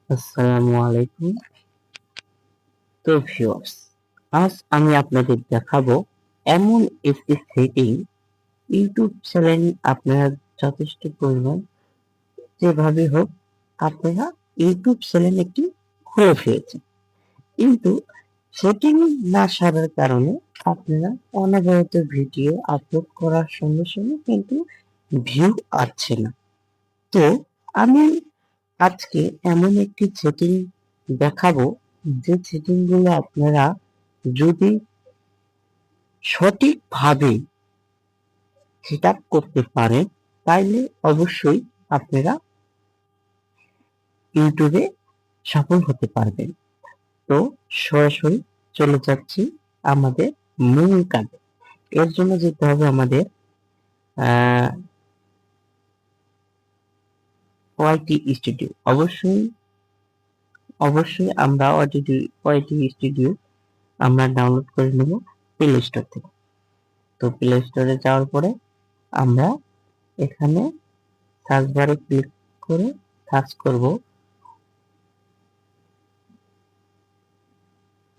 আসসালামু আলাইকুম। তো ভিউয়ার্স, আজ আমি আপনাদের দেখাবো এমন একটি সেটিং ইউটিউব চ্যানেল আপনারা যথেষ্ট পরিমাণ যেভাবে হোক আপনারা ইউটিউব চ্যানেল একটি খুলে ফেলেছেন, কিন্তু সেটিং না সারার কারণে আপনারা অনবরত ভিডিও আপলোড করার সঙ্গে সঙ্গে কিন্তু ভিউ আসছে না। তো আমি আজকে এমন একটি সেটিং দেখাবো, যে সেটিং গুলো আপনারা যদি সঠিকভাবে সেট আপ করতে পারেন, তাইলে অবশ্যই আপনারা ইউটিউবে সফল হতে পারবেন। তো সরাসরি চলে যাচ্ছি আমাদের মূল কাজে। এর জন্য যেতে হবে আমাদের ওয়াইটি স্টুডিও। অবশ্যই আমরা ওয়াইটি স্টুডিও আমরা ডাউনলোড করে নেব প্লে স্টোর থেকে। তো প্লে স্টোরে যাওয়ার পরে আমরা এখানে সার্চ বারে ক্লিক করে সার্চ করব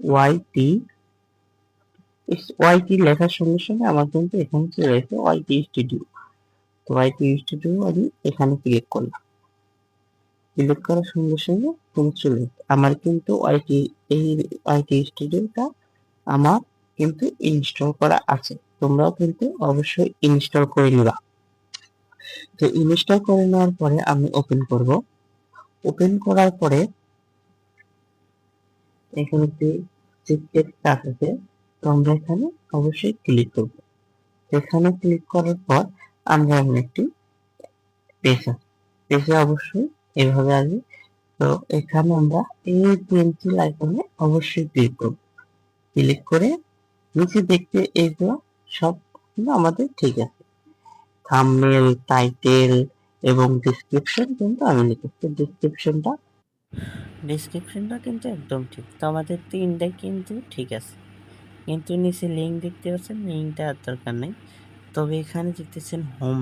ওয়াইটি। ওয়াইটি লেখার সঙ্গে সঙ্গে আমার কিন্তু এখানে চলে এসেছে ওয়াইটি স্টুডিও। তো ওয়াইটি স্টুডিও আমি এখানে ক্লিক করলাম। ক্লিক করার সঙ্গে সঙ্গে কিন্তু চলে এসেছে আমার কিন্তু এই ওয়াইটি স্টুডিওটা আমার কিন্তু ইনস্টল করা আছে। তোমরাও কিন্তু অবশ্যই ইনস্টল করে নিবা। তো ইনস্টল করে নেওয়ার পরে আমি ওপেন করব। ওপেন করার পরে এখানে যে টেক্সট আছে, তো আমরা এখানে অবশ্যই ক্লিক করব। এখানে ক্লিক করার পর আমরা একটি পেজে অবশ্যই এভাবে আসবে। তো এখানে আমরা এই পেন্সিল আইকনে অবশ্যই ক্লিক করব। ক্লিক করে নিচে দেখতে এইগুলো সব আমাদের ঠিক আছে। থাম্বনেল, টাইটেল এবং ডেসক্রিপশন কিন্তু আমি লিখেছি। ডেসক্রিপশনটা কিন্তু একদম ঠিক। তো আমাদের তিনটাই কিন্তু ঠিক আছে, কিন্তু নিচে লিঙ্ক দেখতে পাচ্ছেন, লিঙ্কটা আর দরকার নেই। তবে এখানে দেখতেছেন হোম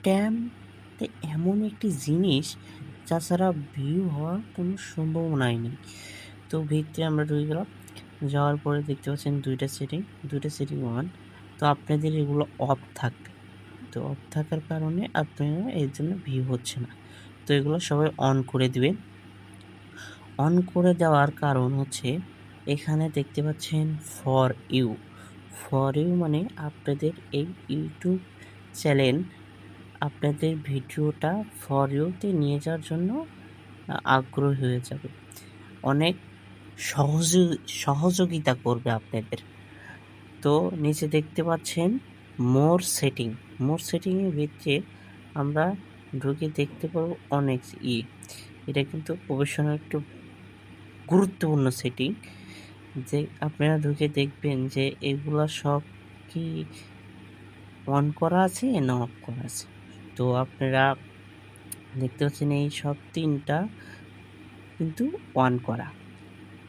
ট্যাবতে এমন একটি জিনিস যা ছাড়া ভিউ হওয়ার কোনো সম্ভাবনাই নেই। তো ভিতরে আমরা ঢুকে গেলাম। যাওয়ার পরে দেখতে পাচ্ছেন দুইটা সেটিং অন। তো আপনাদের এগুলো অফ থাকবে। তো অফ থাকার কারণে আপনারা এর জন্য ভিউ হচ্ছে না। তো এগুলো সবাই অন করে দিবেন। অন করে দেওয়ার কারণ হচ্ছে এখানে দেখতে পাচ্ছেন ফর ইউ মানে আপনাদের এই ইউটিউব চ্যানেল আপনাদের ভিডিওটা ফর ইউতে নিয়ে যাওয়ার জন্য আগ্রহী হয়ে যাবে, অনেক সহযোগিতা করবে আপনাদের। তো নিচে দেখতে পাচ্ছেন মোর সেটিংয়ের ভিতরে আমরা ঢুকে দেখতে পারবো অনেক এটা কিন্তু প্রফেশনাল একটু গুরুত্বপূর্ণ সেটিং, যে আপনারা ঢুকে দেখবেন যে এগুলা সব কি অন করা আছে না অফ করা আছে। তো আপনারা দেখতে পাচ্ছেন এই সব তিনটা কিন্তু অন করা।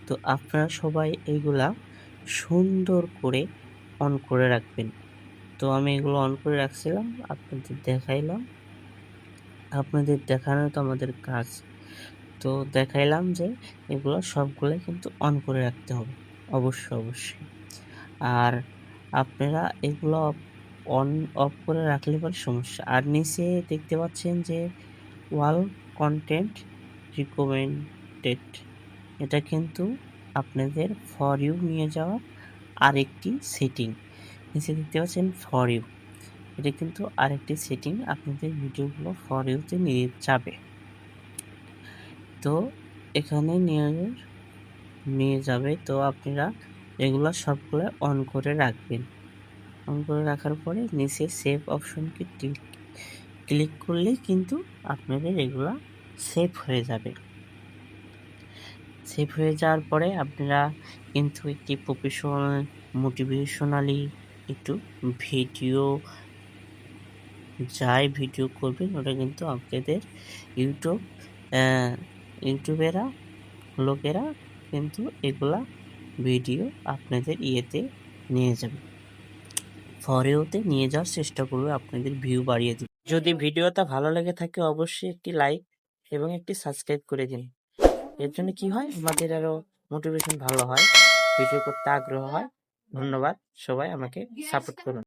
তো আপনারা সবাই এইগুলা সুন্দর করে অন করে রাখবেন। তো আমি এগুলো অন করে রাখছিলাম, আপনাদের দেখাইলাম। আপনাদের দেখানো তো আমাদের কাজ। তো দেখাইলাম যে এগুলো সবগুলো কিন্তু অন করে রাখতে হবে অবশ্যই। আর আপনারা এগুলো অন অফ করে রাখলে পরে সমস্যা। আর নিচে দেখতে পাচ্ছেন যে ওয়াল কন্টেন্ট রিকমেন্ডেড, এটা কিন্তু আপনাদের ফর ইউ নিয়ে যাওয়ার আরেকটি সেটিং। নিচে দেখতে পাচ্ছেন ফর ইউ, এটা কিন্তু আরেকটি সেটিং আপনাদের ভিডিওগুলো ফর ইউতে নিয়ে যাবে। তো এখানে নিয়ে যাবে। তো আপনারা এগুলো সবগুলো অন করে রাখবেন। অন করে রাখার পরে নিচে সেভ অপশনকে ক্লিক করলেই কিন্তু আপনাদের এগুলা সেভ হয়ে যাবে। সেভ হয়ে যাওয়ার পরে আপনারা কিন্তু একটি প্রফেশনাল মোটিভেশনালি একটু ভিডিও ভিডিও করবেন, ওটা কিন্তু আপনাদের ইউটিউবেরা লোকেরা কিন্তু এগুলা ভিডিও আপনাদের ইয়েতে নিয়ে যাবে, ফরেওতে নিয়ে যাওয়ার চেষ্টা করবে, আপনাদের ভিউ বাড়িয়ে দিবে। যদি ভিডিওটা ভালো লেগে থাকে অবশ্যই একটি লাইক এবং একটি সাবস্ক্রাইব করে দিন। এর জন্য কি হয়, আমাদের আরো মোটিভেশন ভালো হয়, ভিডিও করতে আগ্রহ হয়। ধন্যবাদ, সবাই আমাকে সাপোর্ট করুন।